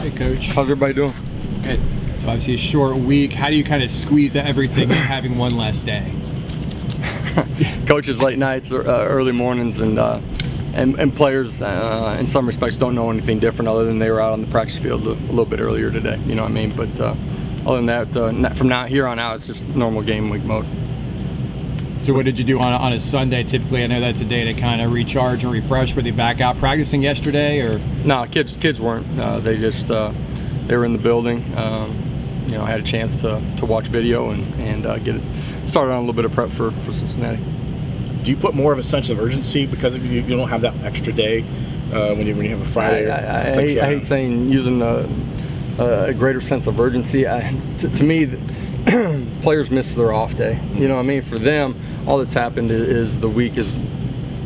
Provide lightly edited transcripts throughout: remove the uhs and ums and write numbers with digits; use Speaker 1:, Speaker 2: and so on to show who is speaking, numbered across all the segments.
Speaker 1: Hey, Coach.
Speaker 2: How's everybody doing?
Speaker 1: Good. So obviously a short week. How do you kind of squeeze everything in having one less day?
Speaker 2: Coaches late nights, early mornings, and players in some respects don't know anything different other than they were out on the practice field a little bit earlier today. You know what I mean? But other than that, from now here on out, it's just normal game week mode.
Speaker 1: So what did you do on a Sunday? Typically, I know that's a day to kind of recharge and refresh. Were they back out practicing yesterday, or?
Speaker 2: No, kids weren't. They just they were in the building. You know, I had a chance to watch video and get it started on a little bit of prep for Cincinnati.
Speaker 3: Do you put more of a sense of urgency because of you don't have that extra day when you have a Friday?
Speaker 2: I hate saying using a greater sense of urgency. To me, players miss their off day. You know what I mean? For them, all that's happened is the week is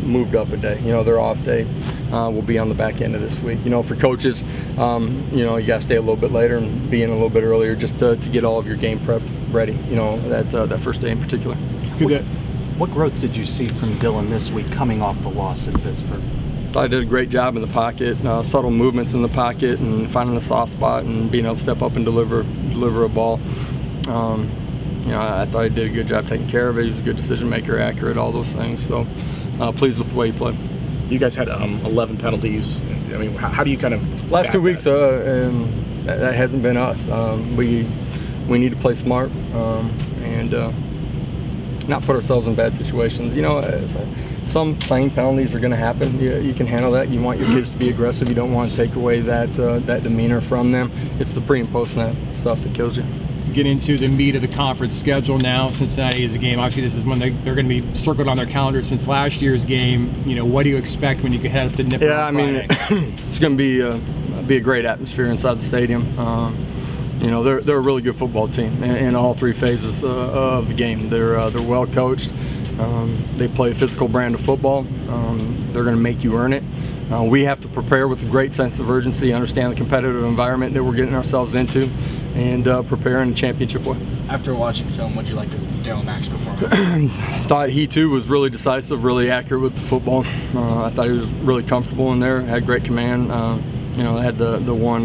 Speaker 2: moved up a day. You know, their off day will be on the back end of this week. You know, for coaches, you know, you got to stay a little bit later and be in a little bit earlier just to get all of your game prep ready. You know, that first day in particular.
Speaker 4: What growth did you see from Dylan this week coming off the loss in Pittsburgh?
Speaker 2: I did a great job in the pocket, subtle movements in the pocket and finding the soft spot and being able to step up and deliver a ball. You know, I thought he did a good job taking care of it. He was a good decision maker, accurate, all those things. So pleased with the way he played.
Speaker 3: You guys had 11 penalties. I mean, how do you kind of
Speaker 2: last 2 weeks? That hasn't been us. We need to play smart and not put ourselves in bad situations. You know, some playing penalties are going to happen. You can handle that. You want your kids to be aggressive. You don't want to take away that demeanor from them. It's the pre and post snap stuff that kills you.
Speaker 1: Get into the meat of the conference schedule now. Cincinnati is a game. Obviously, this is when they're going to be circled on their calendar since last year's game. You know, what do you expect when you head up to Nipper?
Speaker 2: Yeah, I mean, it's going to be a great atmosphere inside the stadium. You know, they're a really good football team in all three phases of the game. They're well coached. They play a physical brand of football. They're going to make you earn it. We have to prepare with a great sense of urgency, understand the competitive environment that we're getting ourselves into, and prepare in a championship way.
Speaker 5: After watching film, what did you like of Daryl Mack's performance?
Speaker 2: I thought he too was really decisive, really accurate with the football. I thought he was really comfortable in there, had great command. You know, had the one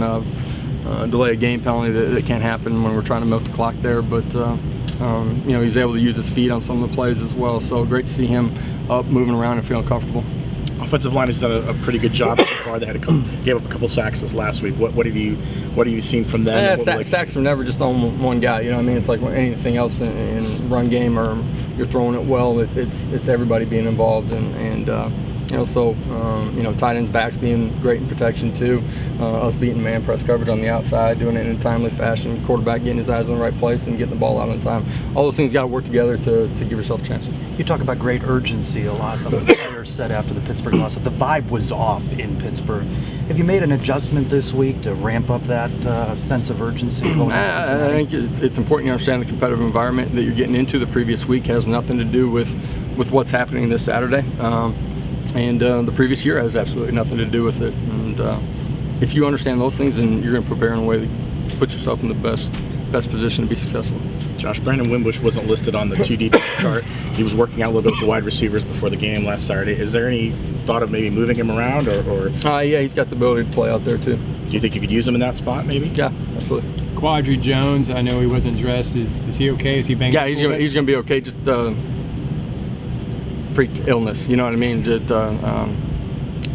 Speaker 2: delay of game penalty that can't happen when we're trying to milk the clock there, but you know, he's able to use his feet on some of the plays as well. So great to see him up, moving around, and feeling comfortable.
Speaker 3: Offensive line has done a pretty good job so far. They gave up a couple sacks this last week. What have you seen from them?
Speaker 2: Sacks are never just on one guy. You know what I mean? It's like anything else in run game, or you're throwing it well. It's everybody being involved, and you know, so you know, tight ends, backs being great in protection too. Us beating man press coverage on the outside, doing it in a timely fashion. Quarterback getting his eyes in the right place and getting the ball out on time. All those things got to work together to give yourself a chance.
Speaker 4: You talk about great urgency. A lot of the players said after the Pittsburgh loss that the vibe was off in Pittsburgh. Have you made an adjustment this week to ramp up that sense of urgency going into Cincinnati?
Speaker 2: I think it's important you understand the competitive environment that you're getting into. The previous week has nothing to do with what's happening this Saturday. And the previous year has absolutely nothing to do with it. And if you understand those things, then you're going to prepare in a way that puts yourself in the best position to be successful.
Speaker 3: Josh, Brandon Wimbush wasn't listed on the 2D chart. He was working out a little bit with the wide receivers before the game last Saturday. Is there any thought of maybe moving him around, or?
Speaker 2: Yeah, he's got the ability to play out there too.
Speaker 3: Do you think you could use him in that spot, maybe?
Speaker 2: Yeah, absolutely.
Speaker 1: Quadri Jones, I know he wasn't dressed. Is he okay? Is he banged?
Speaker 2: Yeah, he's going to be okay. Just freak illness, you know what I mean? Just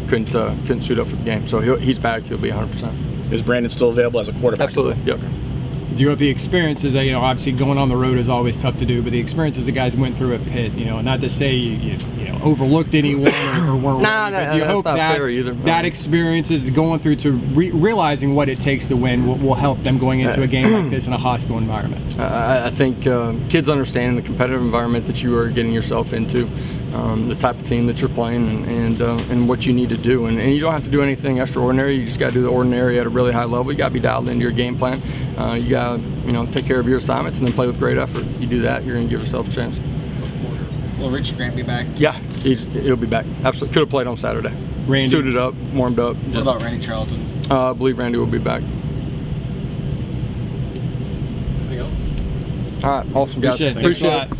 Speaker 2: couldn't suit up for the game. So he's back. He'll be 100%.
Speaker 3: Is Brandon still available as a quarterback?
Speaker 2: Absolutely. Yep.
Speaker 1: Do you have the experiences that, you know, obviously going on the road is always tough to do, but the experiences the guys went through at Pitt, you know, not to say you overlooked anyone or weren't ready, but you hope that experiences going through to realizing what it takes to win will help them going into a game like this in a hostile environment.
Speaker 2: I think kids understand the competitive environment that you are getting yourself into, the type of team that you're playing, and what you need to do. And you don't have to do anything extraordinary. You just got to do the ordinary at a really high level. You got to be dialed into your game plan. You got to take care of your assignments and then play with great effort. If you do that, you're going to give yourself a chance.
Speaker 5: Will Richie Grant be back?
Speaker 2: Yeah, he'll be back. Absolutely. Could have played on Saturday.
Speaker 1: Randy.
Speaker 2: Suited up, warmed up.
Speaker 5: What about Randy Charlton?
Speaker 2: I believe Randy will be back.
Speaker 5: Anything else?
Speaker 2: All right, awesome guys.
Speaker 1: Appreciate it.